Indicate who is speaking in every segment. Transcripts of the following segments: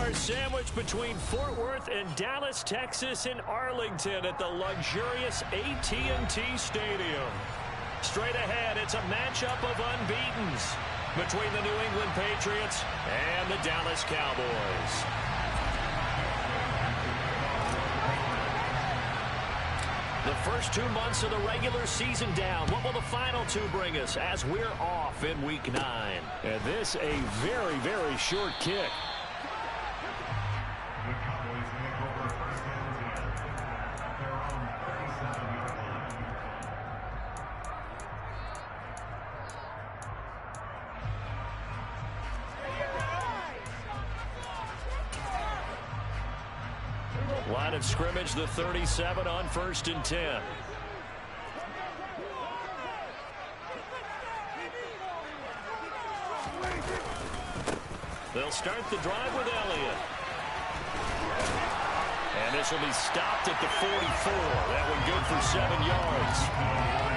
Speaker 1: are sandwiched between Fort Worth and Dallas, Texas, and Arlington at the luxurious AT&T Stadium. Straight ahead, it's a matchup of unbeatens between the New England Patriots and the Dallas Cowboys. The first 2 months of the regular season down. What will the final two bring us as we're off in Week 9?
Speaker 2: And this a very, very short kick.
Speaker 1: Line of scrimmage, the 37 on 1st and 10. They'll start the drive with Elliott. And this will be stopped at the 44. That one good for 7 yards.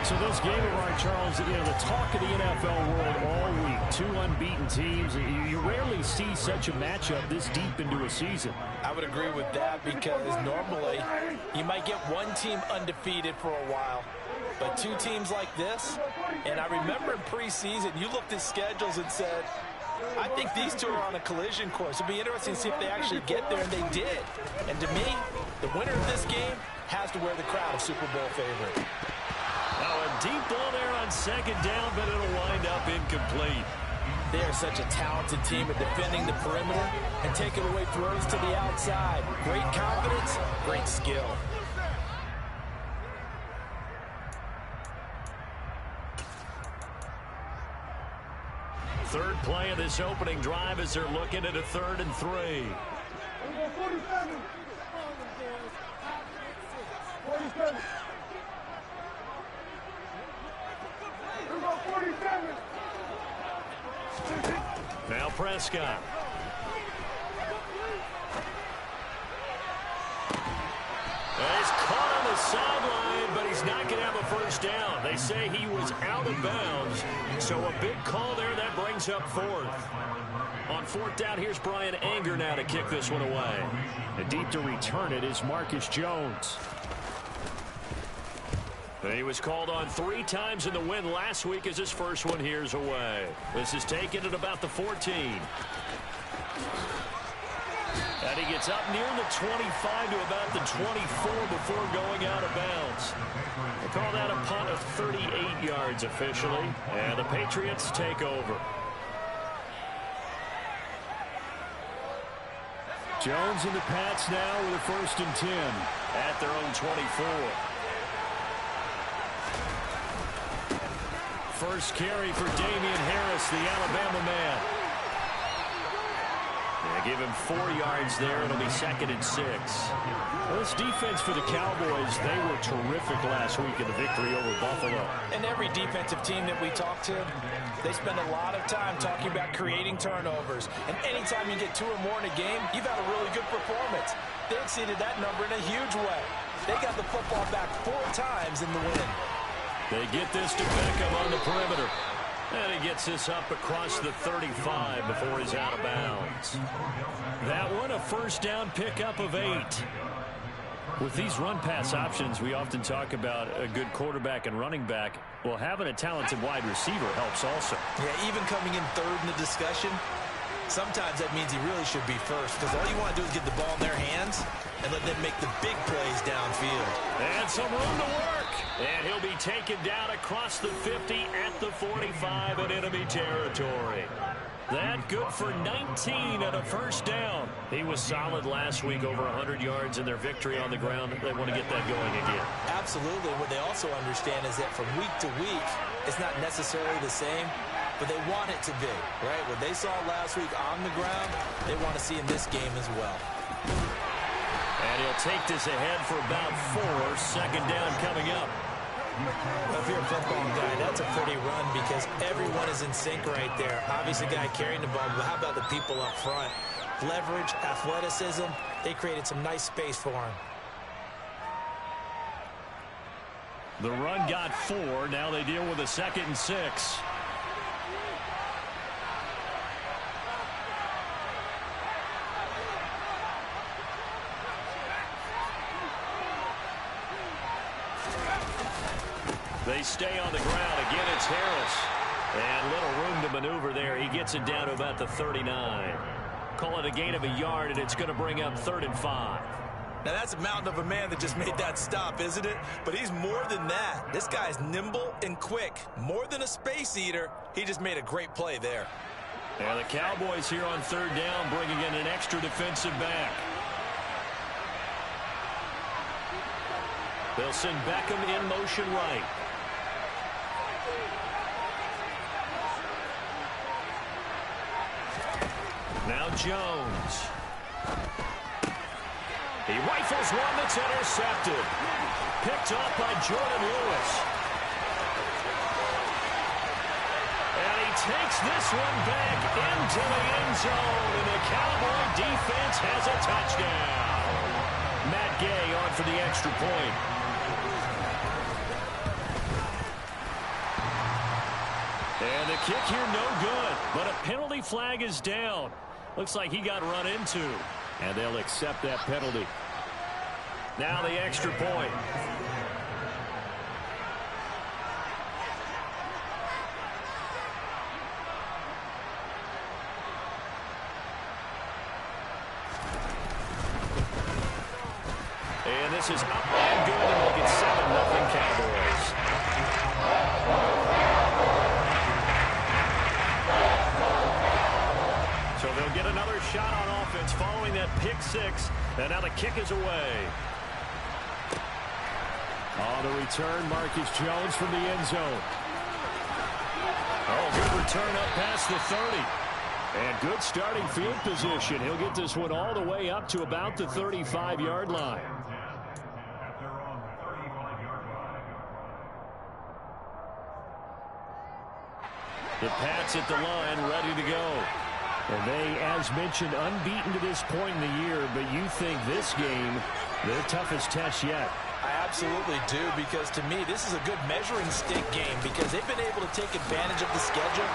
Speaker 2: So this game of ours, Charles, the talk of the NFL world all week. 2 unbeaten teams. You rarely see such a matchup this deep into a season.
Speaker 3: I would agree with that because normally you might get one team undefeated for a while. But 2 teams like this, and I remember in preseason you looked at schedules and said, I think these 2 are on a collision course. It'll be interesting to see if they actually get there, and they did. And to me, the winner of this game has to wear the crown of Super Bowl favorite.
Speaker 1: Now a deep ball there on 2nd down, but it'll wind up incomplete.
Speaker 3: They are such a talented team at defending the perimeter and taking away throws to the outside. Great confidence, great skill.
Speaker 1: Third play of this opening drive as they're looking at a 3rd and 3. 47. Now Prescott. He's caught on the sideline, but he's not going to have a first down. They say he was out of bounds, so a big call there that brings up 4th. On 4th down, here's Brian Anger now to kick this one away.
Speaker 2: And deep to return it is Marcus Jones.
Speaker 1: He was called on 3 times in the win last week as his first one here's away. This is taken at about the 14. And he gets up near the 25 to about the 24 before going out of bounds. They call that a punt of 38 yards officially. And the Patriots take over.
Speaker 2: Jones and the Pats now with a 1st and 10.
Speaker 1: At their own 24. First carry for Damian Harris, the Alabama man. They give him 4 yards there. It'll be 2nd and 6.
Speaker 2: Well, this defense for the Cowboys, they were terrific last week in the victory over Buffalo.
Speaker 3: And every defensive team that we talk to, they spend a lot of time talking about creating turnovers. And anytime you get 2 or more in a game, you've had a really good performance. They exceeded that number in a huge way. They got the football back 4 times in the win.
Speaker 1: They get this to Beckham on the perimeter. And he gets this up across the 35 before he's out of bounds. That one, a first down pickup of 8.
Speaker 2: With these run-pass options, we often talk about a good quarterback and running back. Well, having a talented wide receiver helps also.
Speaker 3: Yeah, even coming in 3rd in the discussion, sometimes that means he really should be first because all you want to do is get the ball in their hands and let them make the big plays downfield.
Speaker 1: And some room to work. And he'll be taken down across the 50 at the 45 in enemy territory. That good for 19 and a first down. He was solid last week, over 100 yards in their victory on the ground. They want to get that going again.
Speaker 3: Absolutely. What they also understand is that from week to week, it's not necessarily the same, but they want it to be, right? What they saw last week on the ground, they want to see in this game as well.
Speaker 1: And he'll take this ahead for about 4. 2nd down coming up.
Speaker 3: If you're a football guy, that's a pretty run because everyone is in sync right there. Obviously, guy carrying the ball, but how about the people up front? Leverage, athleticism, they created some nice space for him.
Speaker 1: The run got 4. Now they deal with a 2nd and 6. They stay on the ground. Again, it's Harris. And little room to maneuver there. He gets it down to about the 39. Call it a gain of a yard, and it's going to bring up 3rd and 5.
Speaker 3: Now, that's a mountain of a man that just made that stop, isn't it? But he's more than that. This guy's nimble and quick. More than a space eater, he just made a great play there.
Speaker 1: And the Cowboys here on 3rd down, bringing in an extra defensive back. They'll send Beckham in motion right. Now Jones. He rifles one that's intercepted. Picked off by Jordan Lewis. And he takes this one back into the end zone. And the Cowboy defense has a touchdown. Matt Gay on for the extra point. And the kick here no good. But a penalty flag is down. Looks like he got run into.
Speaker 2: And they'll accept that penalty.
Speaker 1: Now the extra point. And this is up and good, and we'll get 7-0 Cowboys. So they'll get another shot on offense following that pick six. And now the kick is away.
Speaker 2: On the return, Marcus Jones from the end zone.
Speaker 1: Oh, good return up past the 30.
Speaker 2: And good starting field position. He'll get this one all the way up to about the 35-yard line.
Speaker 1: The Pats at the line, ready to go.
Speaker 2: And they, as mentioned, unbeaten to this point in the year, but you think this game, their toughest test yet.
Speaker 3: I absolutely do, because to me, this is a good measuring stick game because they've been able to take advantage of the schedule.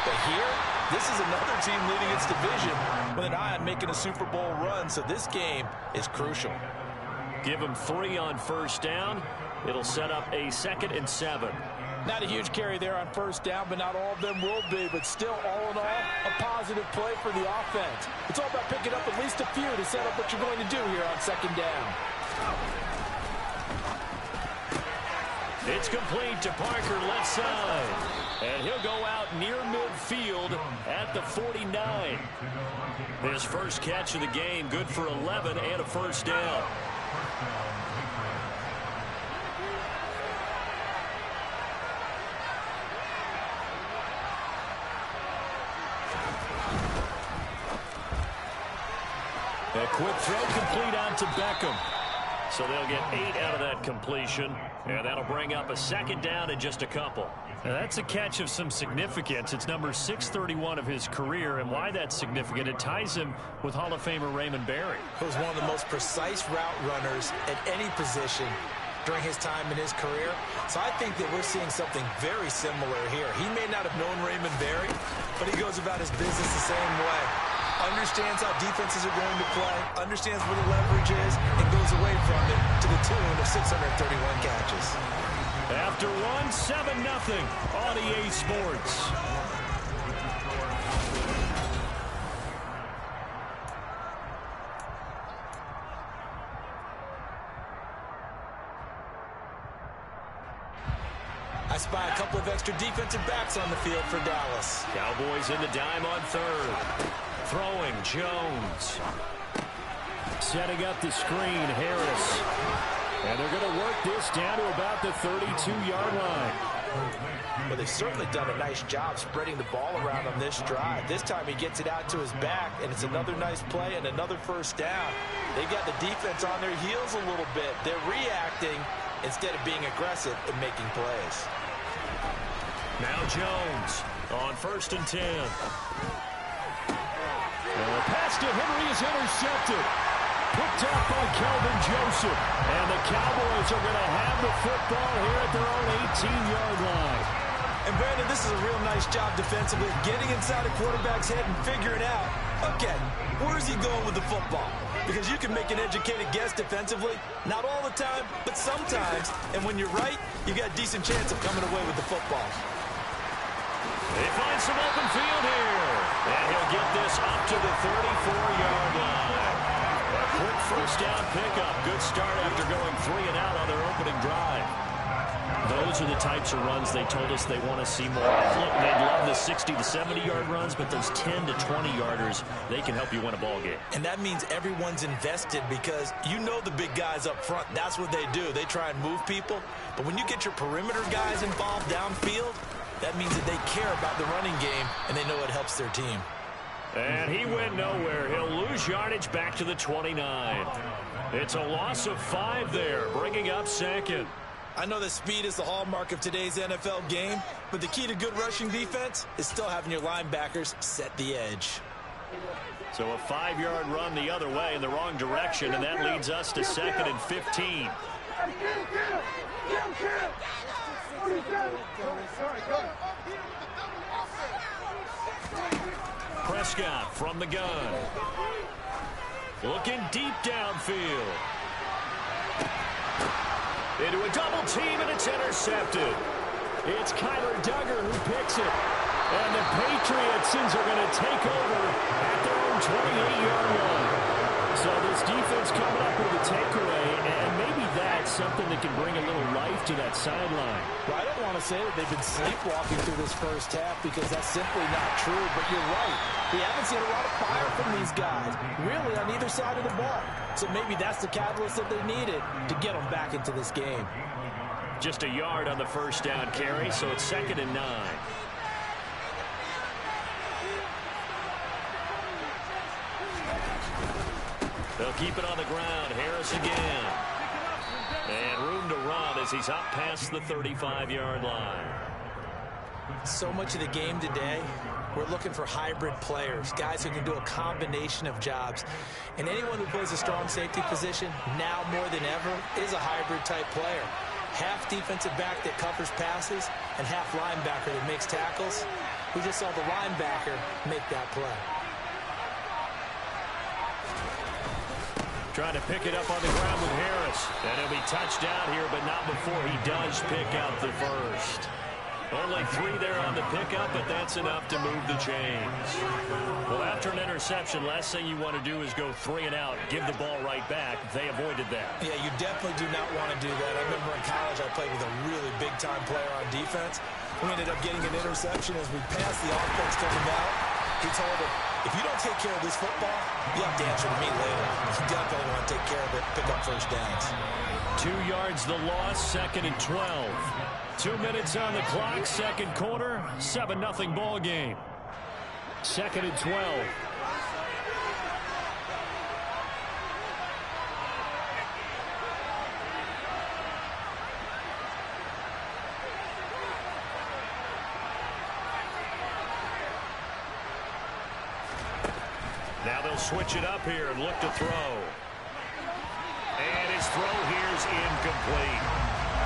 Speaker 3: But here, this is another team leading its division with an eye on making a Super Bowl run, so this game is crucial.
Speaker 1: Give them 3 on 1st down. It'll set up a 2nd and 7.
Speaker 3: Not a huge carry there on 1st down, but not all of them will be. But still, all in all, a positive play for the offense. It's all about picking up at least a few to set up what you're going to do here on 2nd down.
Speaker 1: It's complete to Parker, left side. And he'll go out near midfield at the 49. His first catch of the game, good for 11 and a 1st down. A quick throw complete out to Beckham. So they'll get 8 out of that completion, and that'll bring up a 2nd down in just a couple.
Speaker 2: Now that's a catch of some significance. It's number 631 of his career, and why that's significant, it ties him with Hall of Famer Raymond Berry.
Speaker 3: He was one of the most precise route runners at any position during his time in his career. So I think that we're seeing something very similar here. He may not have known Raymond Berry, but he goes about his business the same way. Understands how defenses are going to play, understands where the leverage is, and goes away from it to the tune of 631 catches.
Speaker 1: After 7-0 on EA Sports.
Speaker 3: I spy a couple of extra defensive backs on the field for Dallas.
Speaker 1: Cowboys in the dime on 3rd. Throwing, Jones.
Speaker 2: Setting up the screen, Harris. And they're going to work this down to about the 32-yard line.
Speaker 3: Well, they've certainly done a nice job spreading the ball around on this drive. This time he gets it out to his back, and it's another nice play and another 1st down. They've got the defense on their heels a little bit. They're reacting instead of being aggressive and making plays.
Speaker 1: Now Jones on 1st and 10.
Speaker 2: The pass to Henry is intercepted. Picked up by Kelvin Joseph. And the Cowboys are going to have the football here at their own 18-yard line.
Speaker 3: And Brandon, this is a real nice job defensively, getting inside a quarterback's head and figuring out Okay, where's he going with the football? Because you can make an educated guess defensively. Not all the time, but sometimes. And when you're right, you got a decent chance of coming away with the football.
Speaker 1: They find some open field here. And he'll get this up to the 34-yard line. A quick first down pickup. Good start after going 3 and out on their opening drive. Those are the types of runs they told us they want to see more of. Look, they'd love the 60 to 70-yard runs, but those 10 to 20-yarders, they can help you win a ball game.
Speaker 3: And that means everyone's invested because you know the big guys up front. That's what they do. They try and move people. But when you get your perimeter guys involved downfield, that means that they care about the running game, and they know it helps their team.
Speaker 1: And he went nowhere. He'll lose yardage back to the 29. It's a loss of 5 there, bringing up second.
Speaker 3: I know that speed is the hallmark of today's NFL game, but the key to good rushing defense is still having your linebackers set the edge.
Speaker 1: So a 5-yard run the other way in the wrong direction, and that leads us to 2nd and 15. Prescott from the gun. Looking deep downfield. Into a double team, and it's intercepted.
Speaker 2: It's Kyler Duggar who picks it. And the Patriots are going to take over at their own 28-yard line. So this defense coming up with a takeaway, and maybe that's something that can bring a little life to that sideline.
Speaker 3: Well, I don't want to say that they've been sleepwalking through this first half because that's simply not true, but you're right. We haven't seen a lot of fire from these guys, really, on either side of the ball. So maybe that's the catalyst that they needed to get them back into this game.
Speaker 1: Just a yard on the first down carry, so it's 2nd and 9. They'll keep it on the ground. Harris again. And room to run as he's up past the 35-yard line.
Speaker 3: So much of the game today, we're looking for hybrid players, guys who can do a combination of jobs. And anyone who plays a strong safety position, now more than ever, is a hybrid-type player. Half defensive back that covers passes and half linebacker that makes tackles. We just saw the linebacker make that play.
Speaker 1: Trying to pick it up on the ground with Harris. And he'll be touched down here, but not before he does pick up the first. Only 3 there on the pickup, but that's enough to move the chains. Well, after an interception, last thing you want to do is go 3 and out, give the ball right back. They avoided that.
Speaker 3: Yeah, you definitely do not want to do that. I remember in college I played with a really big-time player on defense. We ended up getting an interception as we passed the offense coming out. He told him, if you don't take care of this football, you have to answer to me later. You definitely want to take care of it, pick up first downs.
Speaker 1: 2 yards the loss, 2nd and 12. 2 minutes on the clock, second quarter, 7-0 ball game.
Speaker 2: 2nd and 12.
Speaker 1: Now they'll switch it up here and look to throw. And his throw here's incomplete.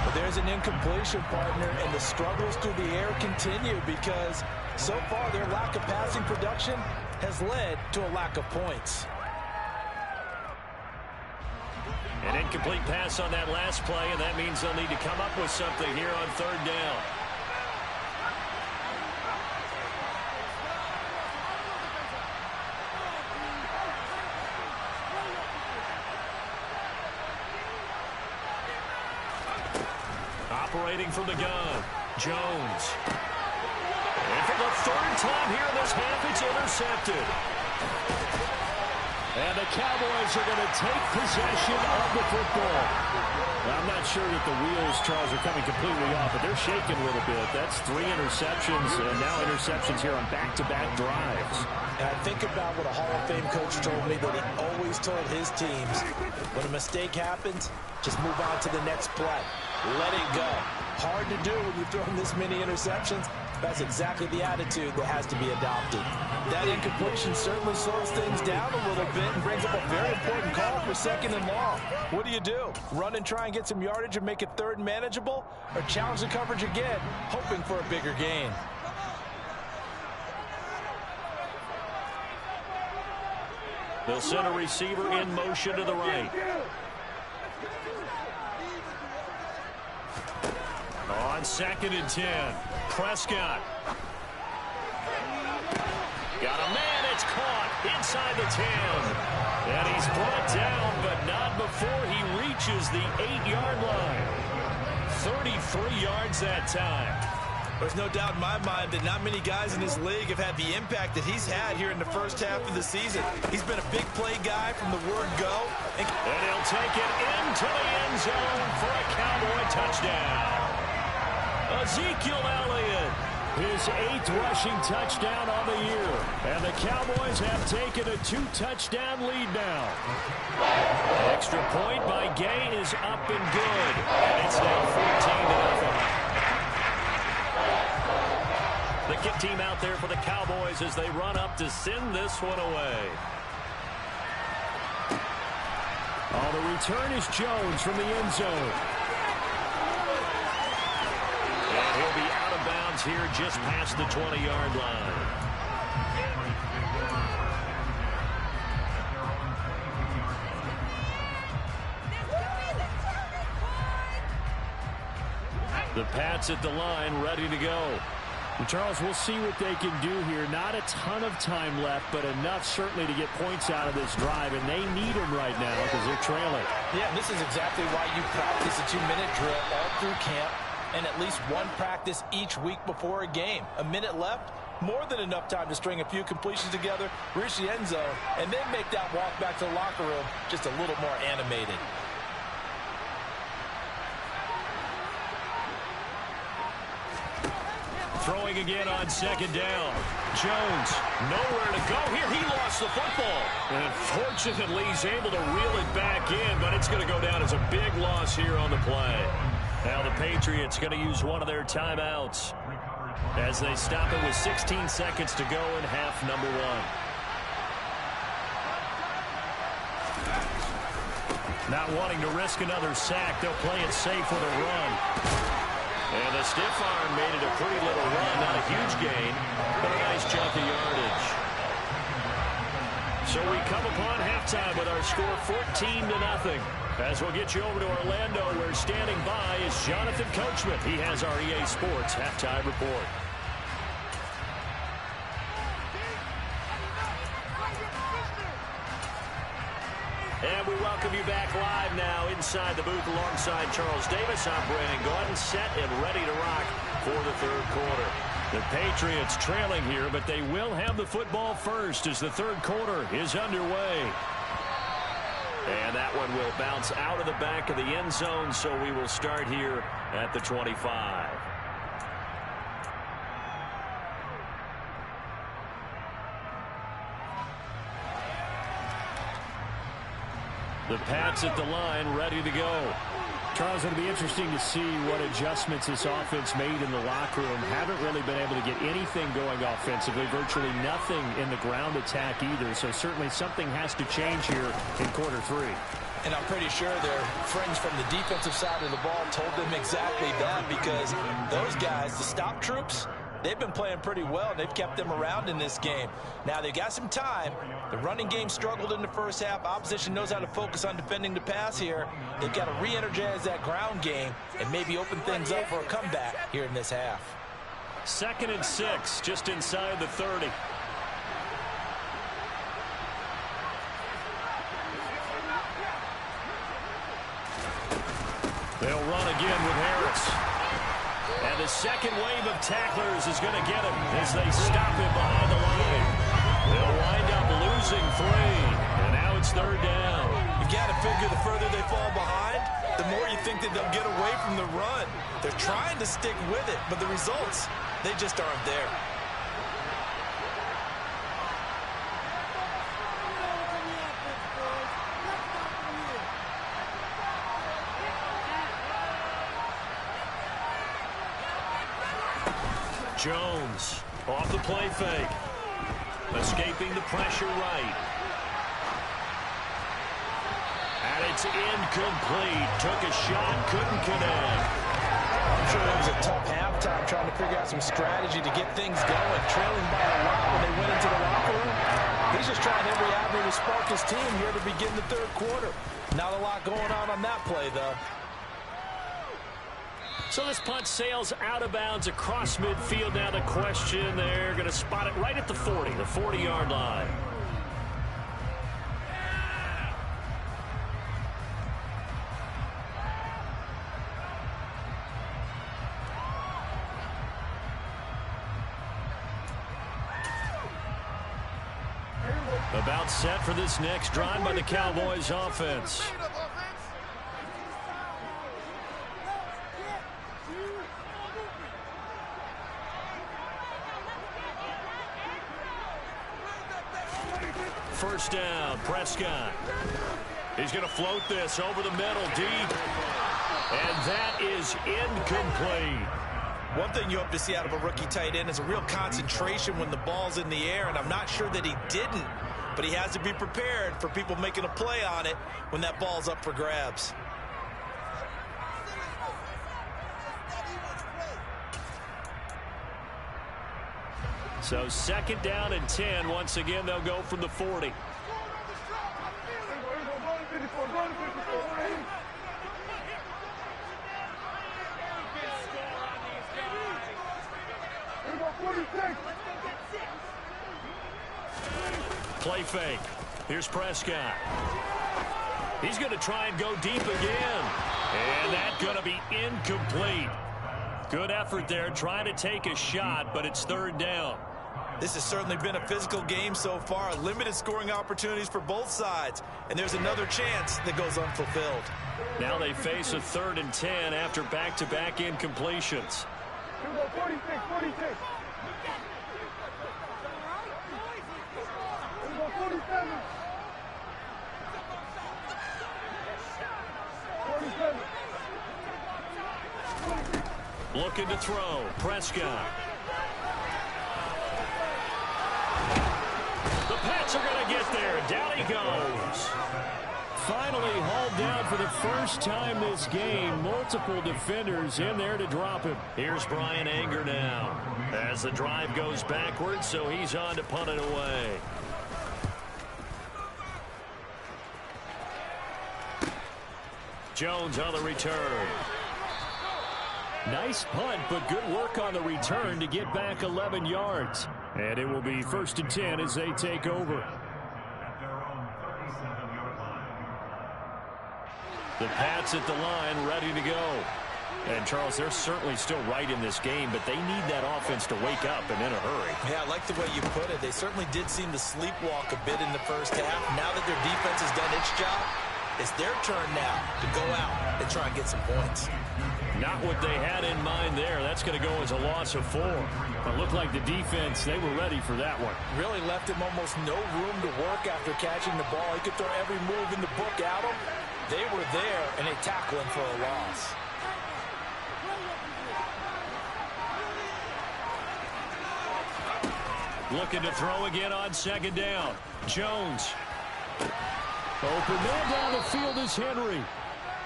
Speaker 3: Well, there's an incompletion, partner, and the struggles through the air continue because so far their lack of passing production has led to a lack of points.
Speaker 1: An incomplete pass on that last play, and that means they'll need to come up with something here on 3rd down. Operating from the gun, Jones. And for the 3rd time here in this half, it's intercepted.
Speaker 2: And the Cowboys are going to take possession of the football. Now, I'm not sure that the wheels, Charles, are coming completely off, but they're shaking a little bit. That's 3 interceptions, and now interceptions here on back-to-back drives.
Speaker 3: And I think about what a Hall of Fame coach told me that he always told his teams, when a mistake happens, just move on to the next play. Let it go. Hard to do when you've thrown this many interceptions. That's exactly the attitude that has to be adopted. That incompletion certainly slows things down a little bit and brings up a very important call for 2nd and long. What do? Run and try and get some yardage and make it 3rd and manageable? Or challenge the coverage again, hoping for a bigger gain?
Speaker 1: They'll send a receiver in motion to the right. On 2nd and 10, Prescott. Got a man, it's caught inside the 10. And he's brought down, but not before he reaches the 8-yard line. 33 yards that time.
Speaker 3: There's no doubt in my mind that not many guys in this league have had the impact that he's had here in the first half of the season. He's been a big play guy from the word go.
Speaker 1: And he'll take it into the end zone for a Cowboy touchdown. Ezekiel Elliott, his 8th rushing touchdown on the year. And the Cowboys have taken a 2-touchdown lead now. Extra point by Gay is up and good. And it's now 14-0. The kick team out there for the Cowboys as they run up to send this one away.
Speaker 2: Oh, the return is Jones from the end zone.
Speaker 1: And he'll be out of bounds here just past the 20-yard line. The Pats at the line, ready to go.
Speaker 2: And Charles, we'll see what they can do here. Not a ton of time left, but enough certainly to get points out of this drive, and they need them right now because they're trailing.
Speaker 3: Yeah, this is exactly why you practice a 2-minute drill all through camp and at least one practice each week before a game. A minute left, more than enough time to string a few completions together, reach the end zone, and then make that walk back to the locker room just a little more animated.
Speaker 1: Throwing again on 2nd down. Jones, nowhere to go here. He lost the football. And fortunately, he's able to reel it back in, but it's going to go down as a big loss here on the play. Now the Patriots going to use one of their timeouts as they stop it with 16 seconds to go in half number 1. Not wanting to risk another sack, they'll play it safe with a run. And the stiff arm made it a pretty little run. Not a huge gain, but a nice chunk of yardage. So we come upon halftime with our score 14-0. As we'll get you over to Orlando, where standing by is Jonathan Coachman. He has our EA Sports halftime report. And we welcome you back live now inside the booth alongside Charles Davis. I'm Brandon Gaudin, set and ready to rock for the 3rd quarter. The Patriots trailing here, but they will have the football first as the 3rd quarter is underway. And that one will bounce out of the back of the end zone, so we will start here at the 25. The Pats at the line, ready to go.
Speaker 2: Charles, it'll be interesting to see what adjustments this offense made in the locker room. Haven't really been able to get anything going offensively, virtually nothing in the ground attack either. So certainly something has to change here in quarter 3.
Speaker 3: And I'm pretty sure their friends from the defensive side of the ball told them exactly that, because those guys, the stop troops, they've been playing pretty well, and they've kept them around in this game. Now, they've got some time. The running game struggled in the first half. Opposition knows how to focus on defending the pass here. They've got to re-energize that ground game and maybe open things up for a comeback here in this half.
Speaker 1: 2nd and 6, just inside the 30. They'll run again with Harris. And the second wave of tacklers is going to get him as they stop him behind the line. They'll wind up losing 3. And now it's 3rd down.
Speaker 3: You've got to figure the further they fall behind, the more you think that they'll get away from the run. They're trying to stick with it, but the results, they just aren't there.
Speaker 1: Jones off the play fake. Escaping the pressure right. And it's incomplete. Took a shot, couldn't connect.
Speaker 3: I'm sure it was a tough halftime trying to figure out some strategy to get things going. Trailing by a lot when they went into the locker room. He's just trying every avenue to spark his team here to begin the third quarter. Not a lot going on that play, though.
Speaker 1: So this punt sails out of bounds across midfield. Now the question, they're going to spot it right at the 40, the 40-yard line. About set for this next drive by the Cowboys offense. First down, Prescott. He's going to float this over the middle, deep. And that is incomplete.
Speaker 3: One thing you hope to see out of a rookie tight end is a real concentration when the ball's in the air, and I'm not sure that he didn't, but he has to be prepared for people making a play on it when that ball's up for grabs.
Speaker 1: So second down and 10. Once again, they'll go from the 40. Play fake. Here's Prescott. He's going to try and go deep again. And that's going to be incomplete. Good effort there, trying to take a shot, but it's third down.
Speaker 3: This has certainly been a physical game so far. Limited scoring opportunities for both sides. And there's another chance that goes unfulfilled.
Speaker 1: Now they face a 3rd and 10 after back-to-back incompletions.
Speaker 4: 46, 46. 47. 47.
Speaker 1: Looking to throw. Prescott. The Pats are going to get there. Down he goes.
Speaker 2: Finally hauled down for the first time this game. Multiple defenders in there to drop him.
Speaker 1: Here's Brian Anger now as the drive goes backwards, so he's on to punt it away. Jones on the return.
Speaker 2: Nice punt, but good work on the return to get back 11 yards. And it will be 1st and 10 as they take over.
Speaker 1: The Pats at the line, ready to go.
Speaker 2: And, Charles, they're certainly still right in this game, but they need that offense to wake up and in a hurry.
Speaker 3: Yeah, I like the way you put it. They certainly did seem to sleepwalk a bit in the first half. Now that their defense has done its job, it's their turn now to go out and try and get some points.
Speaker 1: Not what they had in mind there. That's going to go as a loss of 4.
Speaker 2: It looked like the defense, they were ready for that one.
Speaker 3: Really left him almost no room to work after catching the ball. He could throw every move in the book at him. They were there, and they tackled him for a loss.
Speaker 1: Looking to throw again on 2nd down. Jones.
Speaker 2: Open man down the field is Henry.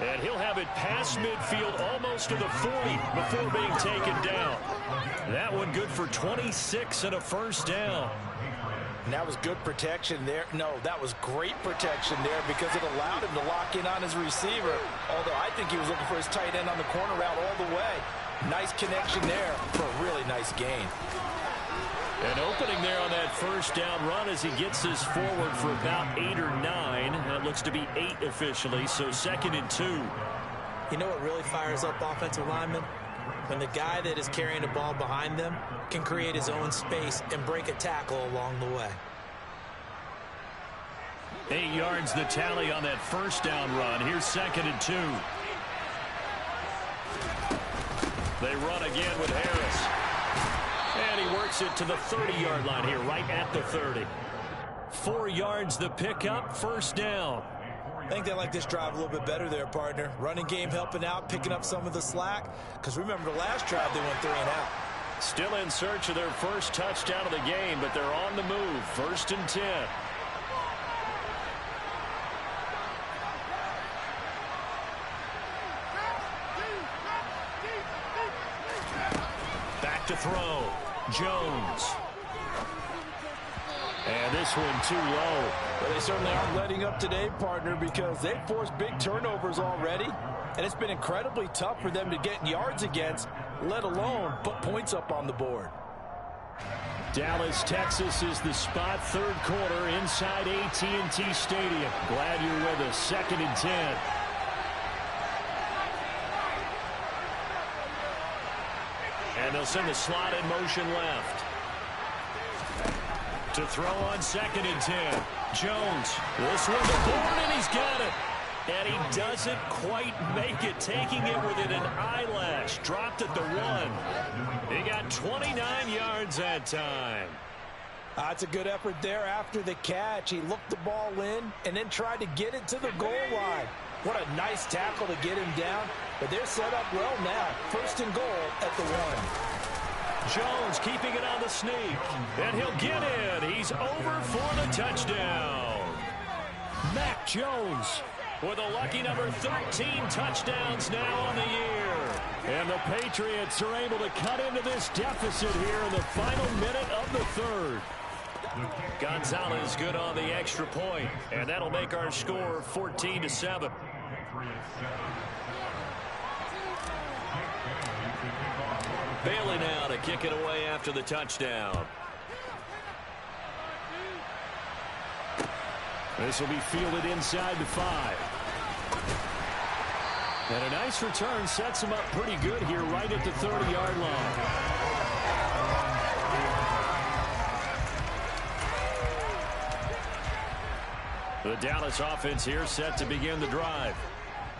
Speaker 1: And he'll have it past midfield almost to the 40 before being taken down. That one good for 26 and a first down.
Speaker 3: And that was good protection there. No, that was great protection there because it allowed him to lock in on his receiver. Although I think he was looking for his tight end on the corner route all the way. Nice connection there for a really nice gain.
Speaker 1: An opening there on that first down run as he gets this forward for about 8 or 9. That looks to be 8 officially, so 2nd and 2.
Speaker 3: You know what really fires up offensive linemen? When the guy that is carrying the ball behind them can create his own space and break a tackle along the way.
Speaker 1: 8 yards the tally on that first down run. Here's 2nd and 2. They run again with Harris. And he works it to the 30-yard line here, right at the 30. 4 yards the pickup, first down.
Speaker 3: I think they like this drive a little bit better there, partner. Running game helping out, picking up some of the slack. Because remember, the last drive they went 3 and out.
Speaker 1: Still in search of their first touchdown of the game, but they're on the move. 1st and 10. Back to throw. Jones. And
Speaker 2: And this one too low.
Speaker 3: Well, they certainly aren't letting up today, partner, because they've forced big turnovers already. And it's been incredibly tough for them to get yards against, let alone put points up on the board.
Speaker 2: Dallas, Texas is the spot, third quarter inside AT&T Stadium. Glad you're with us. 2nd and 10. And they'll send the slot in motion left. To throw on 2nd and 10. Jones. This one to Bourne, and he's got it. And he doesn't quite make it, taking it within an eyelash. Dropped at the 1. He got 29 yards that time.
Speaker 3: That's a good effort there after the catch. He looked the ball in and then tried to get it to the goal line. What a nice tackle to get him down. But they're set up well now. 1st and goal at the 1.
Speaker 1: Jones keeping it on the sneak. And he'll get in. He's over for the touchdown.
Speaker 2: Mac Jones
Speaker 1: with a lucky number 13 touchdowns now on the year.
Speaker 2: And the Patriots are able to cut into this deficit here in the final minute of the 3rd.
Speaker 1: Gonzalez good on the extra point, and that'll make our score 14-7. Bailey now to kick it away after the touchdown.
Speaker 2: This will be fielded inside the 5. And a nice return sets him up pretty good here right at the 30-yard line. The Dallas offense here set to begin the drive.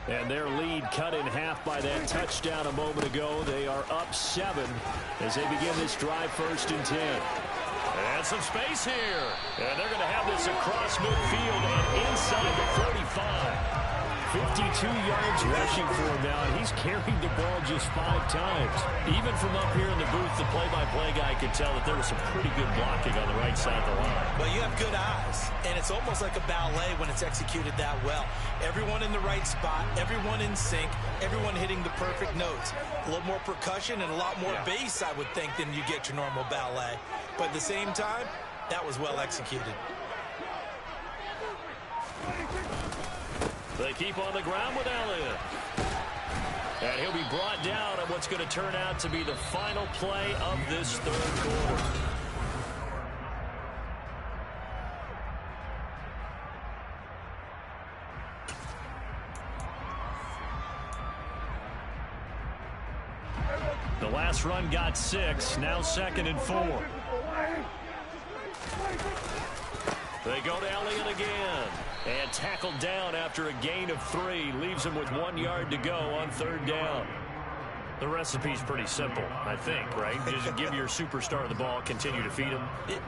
Speaker 2: And their lead cut in half by that touchdown a moment ago. They are up 7 as they begin this drive, 1st and 10.
Speaker 1: And some space here. And they're going to have this across midfield and inside the 45.
Speaker 2: 52 yards rushing for him now, and he's carried the ball just 5 times.
Speaker 1: Even from up here in the booth, the play-by-play guy could tell that there was some pretty good blocking on the right side of the line.
Speaker 3: Well, you have good eyes, and it's almost like a ballet when it's executed that well. Everyone in the right spot, everyone in sync, everyone hitting the perfect notes. A little more percussion and a lot more bass, I would think, than you get your normal ballet. But at the same time, that was well executed.
Speaker 1: They keep on the ground with Elliott. And he'll be brought down on what's going to turn out to be the final play of this 3rd quarter. The last run got 6, now 2nd and 4. They go to Elliott again. And tackled down after a gain of 3. Leaves him with 1 yard to go on 3rd down. The recipe's pretty simple, I think, right? Just give your superstar the ball, continue to feed him.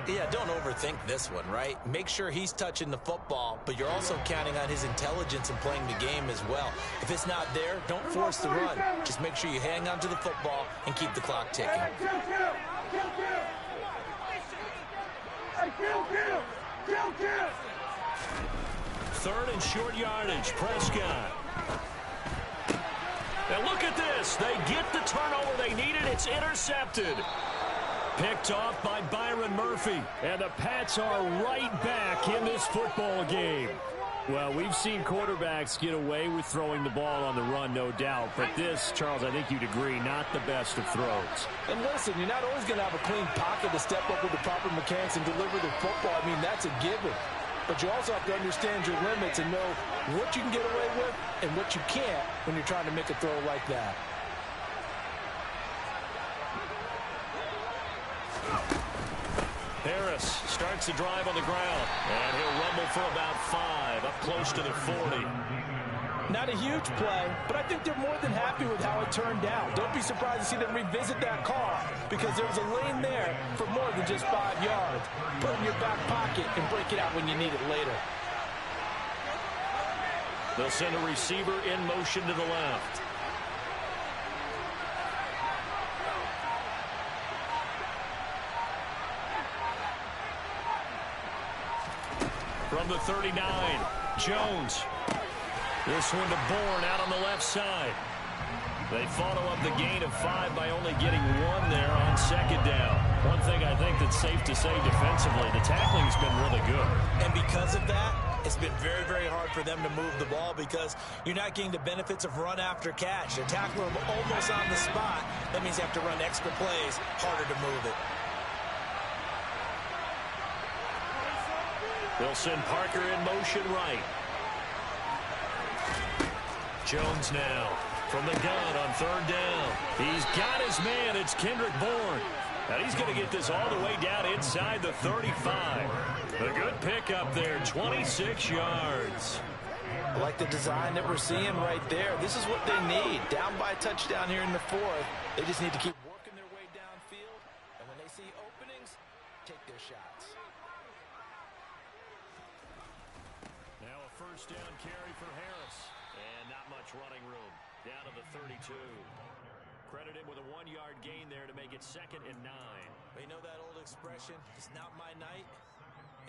Speaker 3: Yeah, don't overthink this one, right? Make sure he's touching the football, but you're also counting on his intelligence in playing the game as well. If it's not there, don't force the run. Just make sure you hang on to the football and keep the clock ticking.
Speaker 4: Kill.
Speaker 1: 3rd and short yardage. Prescott. And look at this. They get the turnover they needed. It's intercepted. Picked off by Byron Murphy.
Speaker 2: And the Pats are right back in this football game. Well, we've seen quarterbacks get away with throwing the ball on the run, no doubt. But this, Charles, I think you'd agree, not the best of throws.
Speaker 3: And listen, you're not always going to have a clean pocket to step up with the proper mechanics and deliver the football. I mean, that's a given. But you also have to understand your limits and know what you can get away with and what you can't when you're trying to make a throw like that.
Speaker 1: Harris starts the drive on the ground. And he'll rumble for about 5, up close to the 40.
Speaker 3: Not a huge play, but I think they're more than happy with how it turned out. Don't be surprised to see them revisit that call because there was a lane there for more than just 5 yards. Put it in your back pocket and break it out when you need it later.
Speaker 1: They'll send a receiver in motion to the left. From the 39, Jones. This one to Bourne out on the left side. They follow up the gain of 5 by only getting 1 there on 2nd down. One thing I think that's safe to say defensively, the tackling's been really
Speaker 3: It's been very, very hard for them to move the ball because you're not getting the benefits of run after catch. They're tackling them almost on the spot. That means you have to run extra plays, harder to move it.
Speaker 1: They'll send Parker in motion right. Jones now from the gun on third down. He's got his man. It's Kendrick Bourne. And he's going to get this all the way down inside the 35. A good pickup there, 26 yards.
Speaker 3: I like the design that we're seeing right there. This is what they need. Down by a touchdown here in the fourth. They just need to keep working their way downfield. And when they see openings, take their shots.
Speaker 1: Now a first down carry for Harris. And not much running room. Down to the 32. Credited with a 1-yard gain there to make it 2nd and 9.
Speaker 3: But you know that old expression, it's not my night?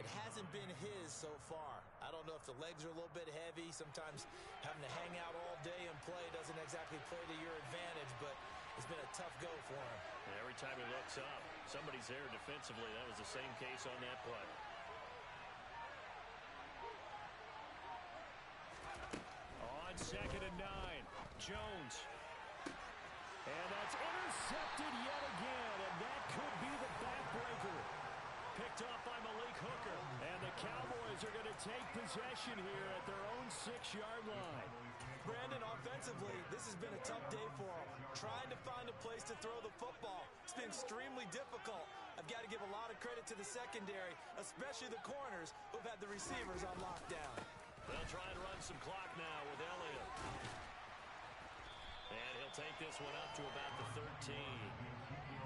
Speaker 3: It hasn't been his so far. I don't know if the legs are a little bit heavy. Sometimes having to hang out all day and play doesn't exactly play to your advantage, but it's been a tough go for him.
Speaker 1: And every time he looks up, somebody's there defensively. That was the same case on that play. On 2nd and 9, Jones. And that's intercepted yet again, and that could be the backbreaker. Picked off by Malik Hooker, and the Cowboys are going to take possession here at their own 6-yard line.
Speaker 3: Brandon, offensively, this has been a tough day for them. Trying to find a place to throw the football. It's been extremely difficult. I've got to give a lot of credit to the secondary, especially the corners who've had the receivers on lockdown.
Speaker 1: They'll try and run some clock now with Elliott. And he'll take this one up to about the 13.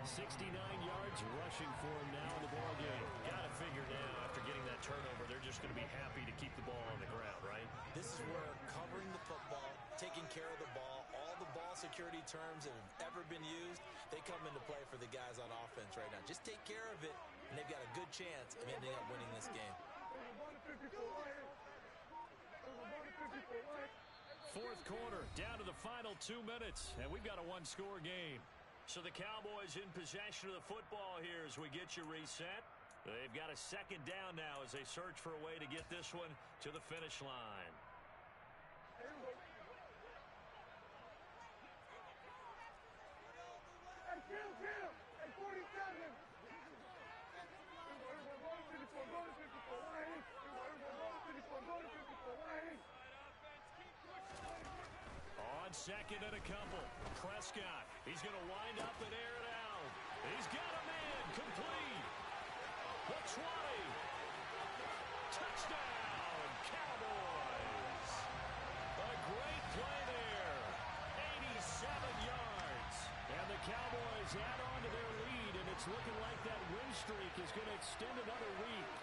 Speaker 1: 69 yards rushing for him now in the ballgame. Got to figure now, after getting that turnover, they're just going to be happy to keep the ball on the ground, right?
Speaker 3: This is where covering the football, taking care of the ball, all the ball security terms that have ever been used, they come into play for the guys on offense right now. Just take care of it, and they've got a good chance of ending up winning this game.
Speaker 1: Fourth quarter, down to the final 2 minutes, and we've got a one-score game. So the Cowboys in possession of the football here as we get you reset. They've got a 2nd down now as they search for a way to get this one to the finish line. On 2nd and a couple, Prescott. He's going to wind up and air it out. He's got a man complete. The 20. Touchdown, Cowboys. A great play there. 87 yards. And the Cowboys add on to their lead, and it's looking like that win streak is going to extend another week.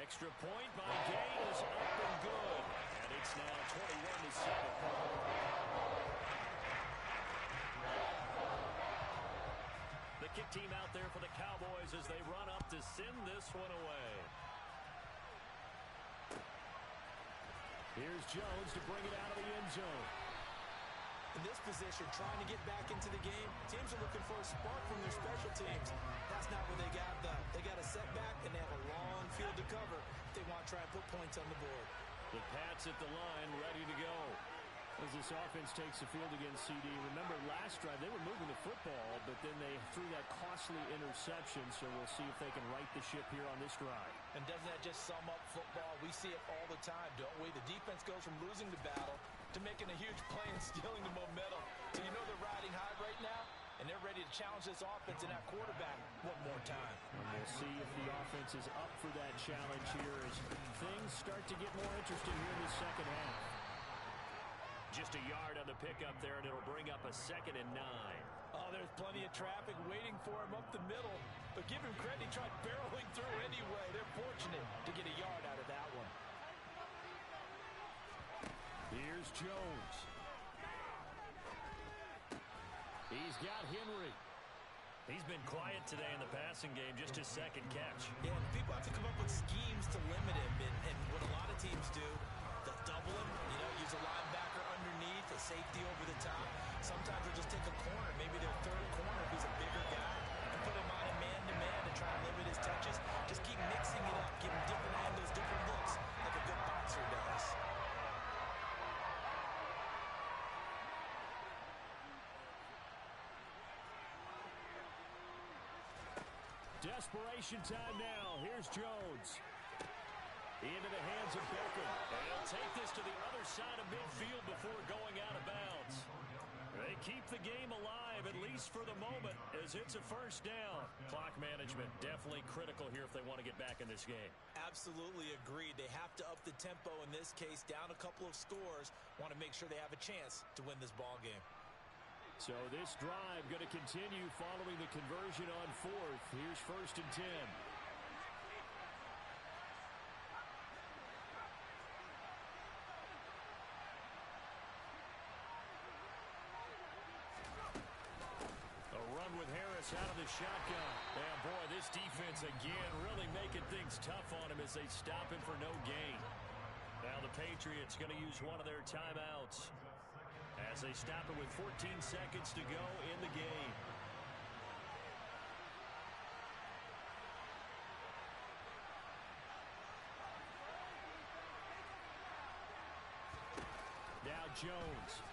Speaker 1: Extra point by Gay is up and good. And it's now 21-7. The kick team out there for the Cowboys as they run up to send this one away. Here's Jones to bring it out of the end zone.
Speaker 3: In this position, trying to get back into the game, teams are looking for a spark from their special teams. That's not what they got, though. They got a setback, and they have a long field to cover if they want to try and put points on the board.
Speaker 1: The Pats at the line, ready to go.
Speaker 2: As this offense takes the field against CD, remember last drive they were moving the football, but then they threw that costly interception, so we'll see if they can right the ship here on this drive.
Speaker 3: And doesn't that just sum up football? We see it all the time, don't we? The defense goes from losing the battle to making a huge play and stealing the momentum. So you know they're riding high right now, and they're ready to challenge this offense and that quarterback one more time.
Speaker 2: And we'll see if the offense is up for that challenge here as things start to get more interesting here in the second half.
Speaker 1: Just a yard on the pickup there, and it'll bring up a 2nd and 9.
Speaker 3: Oh, there's plenty of traffic waiting for him up the middle. But give him credit, he tried barreling through anyway. They're fortunate to get a yard out of that one.
Speaker 2: Here's Jones. He's got Henry.
Speaker 1: He's been quiet today in the passing game, just his 2nd catch.
Speaker 3: Yeah, and people have to come up with schemes to limit him. And what a lot of teams do, they'll double him, use a linebacker underneath, a safety over the top. Sometimes they'll just take a corner, maybe their 3rd corner, who's a bigger guy, and put him on a man-to-man to try and limit his touches.
Speaker 2: Desperation time now. Here's Jones. Into the hands of Baker.
Speaker 1: And he'll take this to the other side of midfield before going out of bounds. They keep the game alive, at least for the moment, as it's a first down. Clock management definitely critical here if they want to get back in this game.
Speaker 3: Absolutely agreed. They have to up the tempo in this case, down a couple of scores. Want to make sure they have a chance to win this ball game.
Speaker 2: So this drive going to continue following the conversion on fourth. Here's 1st and 10. With Harris out of the shotgun.
Speaker 1: Yeah, boy, this defense again really making things tough on him as they stop him for no gain. Now the Patriots going to use one of their timeouts as they stop it with 14 seconds to go in the game.
Speaker 2: Now Jones.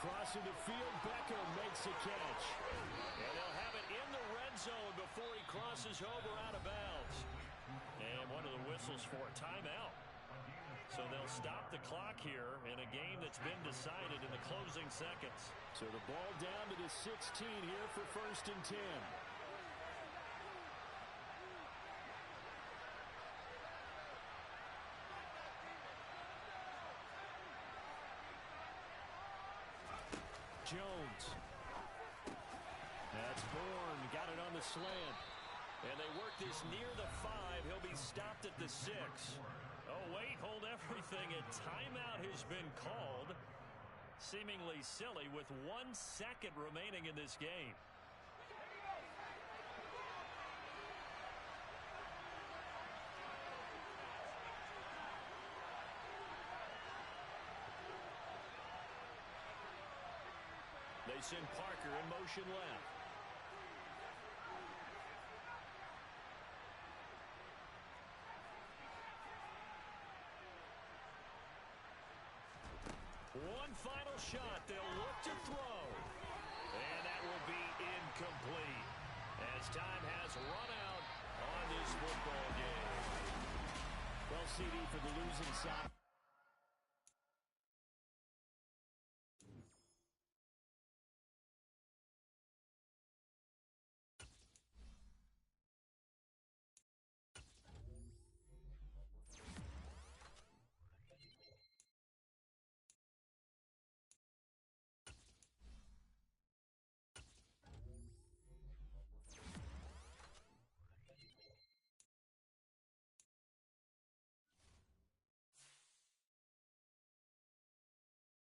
Speaker 2: Crossing the field, Beckham makes a catch.
Speaker 1: And they'll have it in the red zone before he crosses over out of bounds. And one of the whistles for a timeout. So they'll stop the clock here in a game that's been decided in the closing seconds.
Speaker 2: So the ball down to the 16 here for 1st and 10. Jones. That's Bourne. Got it on the slant.
Speaker 1: And they work this near the 5. He'll be stopped at the 6. Oh, wait, hold everything. A timeout has been called. Seemingly silly with 1 second remaining in this game. They send Parker in motion left. One final shot. They'll look to throw. And that will be incomplete as time has run out on this football game.
Speaker 2: Well, CD, for the losing side.